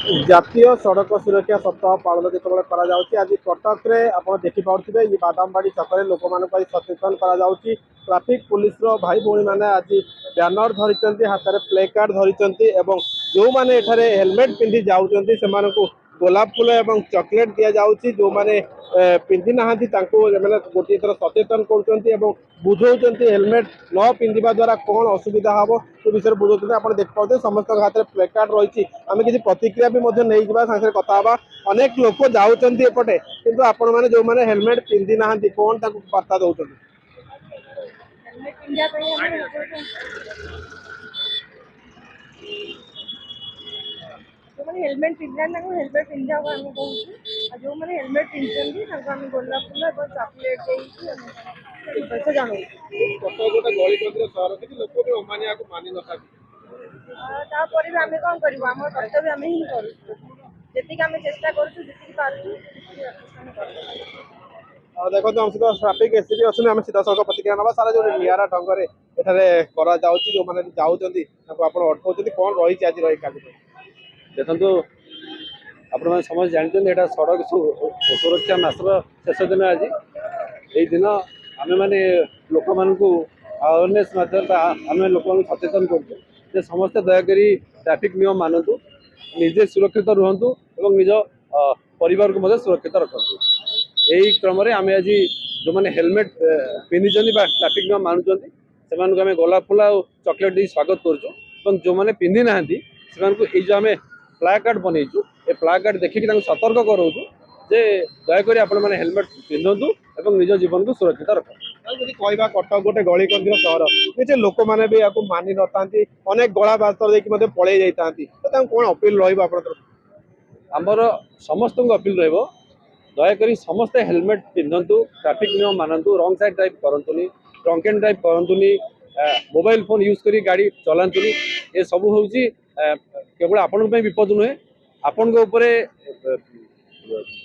ଜାତୀୟ ସଡ଼କ ସୁରକ୍ଷା ସପ୍ତାହ ପାଳନ ଯେତେବେଳେ आज कटक रे आप देखिपे ये बादामबाड़ी छक लोक सचेतन ट्राफिक पुलिस भाई भौणी मैंने आज बैनर धरी हाथ में प्ले कार्ड धरी जो मैंने हेलमेट पिंधि जाऊँ गोलाप फूल और चॉकलेट दि जाऊँगी जो मैंने पिंधि ना गोटे थर सचेतन कर बुझाऊँ हेलमेट न पिंधा द्वारा कौन असुविधा हम से विषय बुझाते आप देखिए समस्त हाथ में प्ले कार्ड रही आम किसी प्रतिक्रिया भी नहीं साथ कथा अनेक लोक जाऊँपटे किंतु आपण मैंने जो मैंने हेलमेट पिंधि ना कौन बार्ता दौरान जो मैंने हेलमेट पिंधा हेलमेट पिंधा आम कहूँ जो मैंने हेलमेट पिंधि आम गोलाप फूल और चॉकलेट देते जानू तापर भी आम कौन कर कर्तव्य आम ही करूँ जी आम चेष्टा करूँ देखो हम सहित ट्राफिक एसपी अच्छे आम सीधा सड़क प्रतिक्रिया ना सारा जो निरा ढंग से जो मैंने जाऊँगी अटकाउं कौन रही आज रही काली देखो आपण समझ जानते हैं सड़क सुरक्षा मासर शेष दिन आज यही दिन आम मैंने लोक मानू अवेयरनेस आम लोक सचेतन कर समस्ते दयाकोरी ट्रैफिक नियम मानतु निजे सुरक्षित रुहतु और निज परिवार को सुरक्षित रखु यही क्रम आम आज जो मैंने हेलमेट पिंधि ट्रैफिक नियम मानुंट से आम गोलाप फूल और चॉकलेट दी स्वागत करुँ जो मैंने पिंधि ना से जो आम प्ला कार्ड बनईचु ए प्ला कार्ड देखिक सतर्क कराऊँ जे दयाकोरी आपण मैंने हेलमेट पिंधतु और निज जीवन को सुरक्षित रखु कहवा कटक गोटे गली कंदी सहर किसी लोक मैंने भी मानि न था अनेक गला बास्तर पलि जाता तो कौन अपील आमर समस्त अपील दयाकोरी समस्ते हेलमेट पिंधतु ट्रैफिक नियम मानतु रंग साइड ड्राइव करतुनी ड्रंक एंड ड्राइव करतुनी मोबाइल फोन यूज करी गाड़ी चलातुनी ये सब हूँ केवल आपण विपद नुहे आपण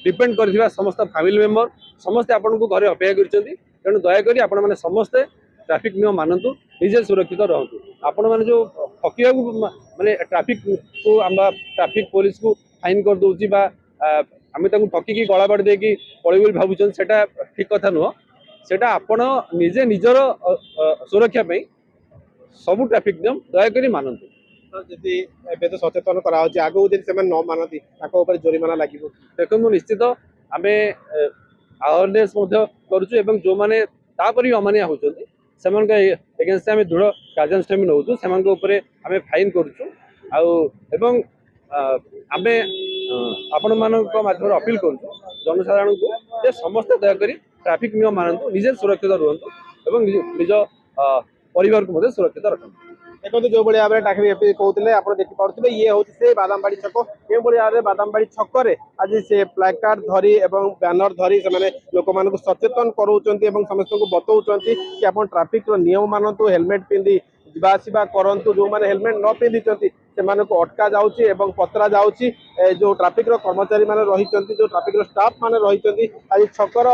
डिपेंड कर समस्त फैमिली मेंबर समस्ते आपण को घरे अपेक्षा कर दयाकोरी आपण मैंने समस्ते ट्रैफिक नियम मानतु निजे सुरक्षित रहतु आपण मैंने जो ठकिया माने ट्रैफिक को ट्रैफिक पुलिस को फाइन कर दौची आम ठकिकी गला बाड़ देकी पलि भावुन से ठीक कथा नुह से आपण निजे निजर सुरक्षा सब ट्रैफिक नियम दयाकोरी मानतु तो सचेतन करा आगू न मानती जोरिमाना लगे देखो निश्चित आम अवेयरनेस करुँ जो मैंने भी अमानिया होती से एगेन्स्ट आम दृढ़ कार्यानुष्ठान नौचु से आम फाइन करुँ आम आपण माध्यम अपील करुँ जनसाधारण को समस्त दयाकोरी ट्रैफिक नियम मानतु निजे सुरक्षित रुहतु और निज परिवार को सुरक्षित रखु देखो जो भाई भाव टाकी कहते आप देखिपे ये हूँ से बादामबाड़ी छक ये भाव में बादामबाड़ी छक आज से प्लाकार्ड धरी बैनर धरी से लोक मान सचेतन कराऊँ समस्त को बताऊँ कि आप ट्राफिक नियम मानतु हेलमेट पिंधि जावासवा करूँ जो मैंने हेलमेट न पिंधि से अटका जाऊँगी पतरा जाऊँगी जो ट्राफिक कर्मचारी मैंने रही जो ट्राफिक स्टाफ मैंने रही आज छकर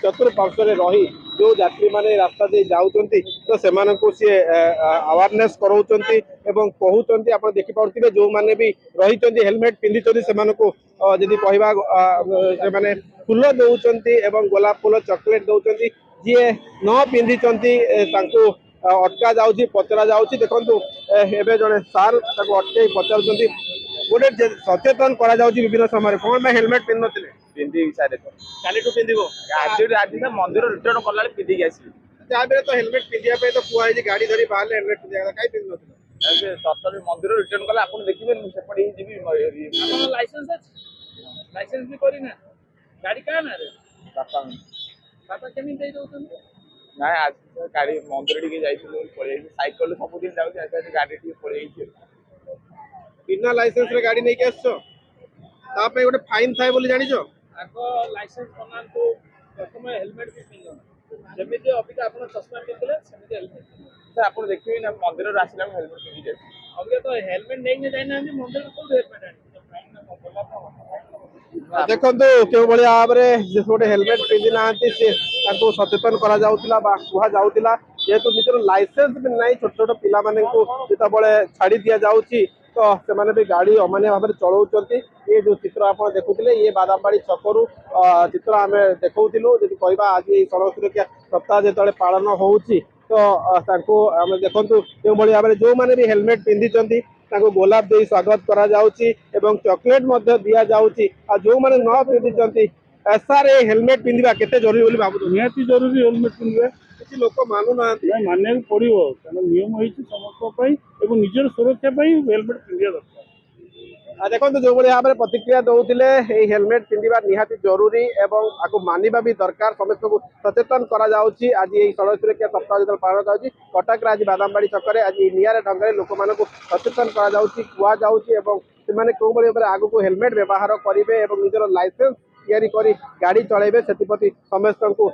चतुर्पार्श्व रही जो यात्री मैंने रास्ता दे जाऊँ तो से सी अवेयरनेस कराऊँ कहते आप देखिपे जो मैंने भी रही हेलमेट पिंधि से जदि कहवा मैंने फूल दौरान गोलाप फूल चॉकलेट दौरान जी न पिंधि अटका जाऊँगी पचरा जाऊँगी देखो एवं जड़े सार अटक पचार गोटे सचेतन करा विभिन्न समय कौन हेलमेट पिंध नी पिंधि सारे काली पिंधु आज आज मंदिर रिटर्न कला पिंधिक आस जहाँ भी तो हेलमेट पिंधा तो कही गाड़ी धरी बाहर हेलमेट पिंधा कहीं पिंध सतर्क मंदिर रिटर्न कला आप देखिए सेपटे जी लाइसेंस भी करना गाड़ी क्या ना रे बापा केमी दे दउछन ना आज गाड़ी मंदिर टी जाइए पड़े साइकिल सबुदिन जाऊँगी गाड़ी टी पड़े बिना लाइसेंस रे गाड़ी नहीं के गोटे फाइन थाए बोली जानिछ आगो लाइसेंस बना तो प्रथम हेलमेट भी पिंधन जमीते अबिका आपण चश्मा पिंधले सेमिते हेलमेट आप देखिए ना मंदिर आसला हेलमेट पिंधि जाए अबिका तो हेलमेट नहीं ने जाइना हम मंदिर को हेलमेट देखो क्यों भाव में गोटे हेलमेट पिंधि ना सचेतन करा जेहेतु निजर लाइसेंस भी ना छोट छोट पिला जो छाड़ी दि जाऊँगी तो से भी गाड़ी अमान्य भाव में चलाउछंती। ये जो चित्र आप देखुले ये बादामबाड़ी छकरू चित्र आम देखुलू जी कहवा आज सड़क सुरक्षा सप्ताह जो पालन होउची तो आम देखु जो भाव में जो मैंने भी हेलमेट पिंधि गोलाप दे स्वागत करा जाउची एवं चॉकलेट मध्य दिया जाउची आ जो मैंने न पिंधि एसआर हेलमेट पिंधिबा केते जरूरी बोली भाबु निहाती जरूरी हेलमेट पिंधिबा किसी लोक मानु ना मानिବାକୁ ପଡିବ କାରଣ ନିୟମ ହେଇଛି ସମସ୍ତଙ୍କ ପାଇଁ ଏବଂ ନିଜର ସୁରକ୍ଷା ପାଇଁ ହେଲମେଟ ପିନ୍ଧିବା ଦରକାର। देखो जो भाव में प्रतिक्रिया दौले हेलमेट पिंधिबा निहाती जरूरी एवं आपको मानिबा भी दरकार समस्त को सचेतन करा जाउची। आज ये सड़क सुरक्षा सप्ताह जो पालन कराउची कटक आज बादामबाड़ी छक आज निआरे ढंग से लोक मान सचेतन करा जाउची कुआ जाउची एवं से कौ भाव आगु को हेलमेट व्यवहार करेंगे और निजर लाइसेंस तैयारी करी गाड़ी चलेबे सेतिप्रति समस्त को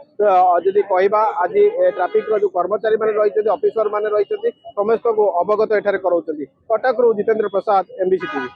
जदि कहबा आज ट्रैफिक रो जो कर्मचारी माने रहिते ऑफिसर माने रहिते समस्त को अवगत एठारे कराउछंती। कटक रो जितेंद्र प्रसाद एमबीसी टीवी।